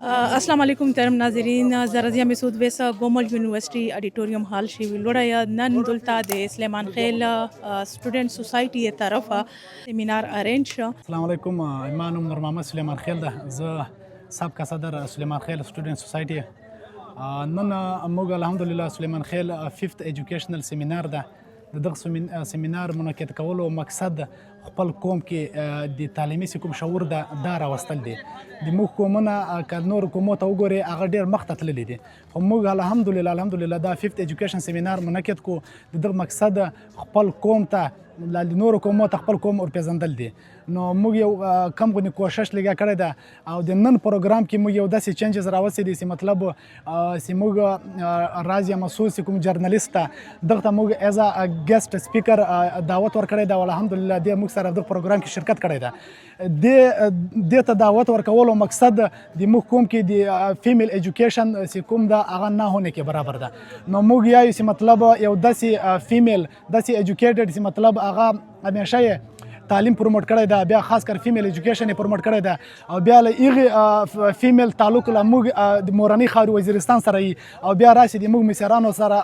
अस्सलाम वालेकुम محترم ناظرین زه رضیه مسعود ویسه ګومل یونیورسيټي اډیټوریم هال شي لوړه نن دلته د سلیمان خیل سټوډنټ سوسایټي طرفه سیمینار ارینج شو. السلام علیکم. ما نوم نور محمد سلیمان خیل ده. زه سابقه صدر سلیمان خیل سټوډنټ سوسایټي. نن موږ الحمدلله سلیمان خیل 5th ایجوکیشنل سیمینار ده. د دغه سیمینار منعقد کولو مقصد خپل قوم کې د تعلیمي کوم شعور دا راوستل دي. د موږ قومونه که نور قومو ته وګورئ هغه ډېر مخته تللي دي، خو موږ الحمدلله دا 5th ایجوکیشن سیمینار منعقد کو. د دغه مقصد خپل قوم ته د نورو قومو ته خپل قوم ورپېژندل دي. نو موږ یو کم غونې کوشش لږه کړې ده او د نن پروګرام کې موږ یو داسې چینجز راوستي دي چې مطلب چې موږ راز یا مسعود چې کوم جرنالیست دغه ته موږ ایز ا ګیسټ سپیکر دعوت ورکړی ده او الحمدلله د موږ سره د پروګرام کې شرکت کړی ده. د ته دعوت ورکولو مقصد د موږ قوم کې د فیمیل ایجوکیشن چې کوم ده هغه نه هونه کې برابر ده. نو موږ یایو چې مطلب یو داسې فیمیل داسې ایجوکیټډ چې مطلب هغه همیشه تعلیم پروموټ کړی ده، بیا خاص کر فیمیل ایجوکیشن یې پروموټ کړی ده او بیا له هغې فیمیل تعلق له موږ د مورنۍ خاورې وزیرستان سره یي او بیا راشي د موږ مصریانو سره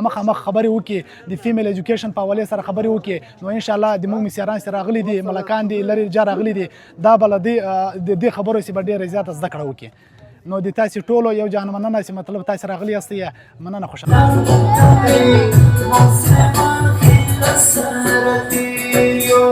مخامخ خبرې وکړي، د فیمیل ایجوکیشن په حوالې سره خبرې وکړي. نو انشاءالله د موږ مصریان چې راغلي دي، ملکان دي، لرې جا راغلي دي، دا به له دې خبرو چې به ډېره زیاته زده کړه وکړي. نو د تاسې ټولو یو جان مننه چې مطلب تاسې راغلي یاستئ. مننه، خوشحاله. Yo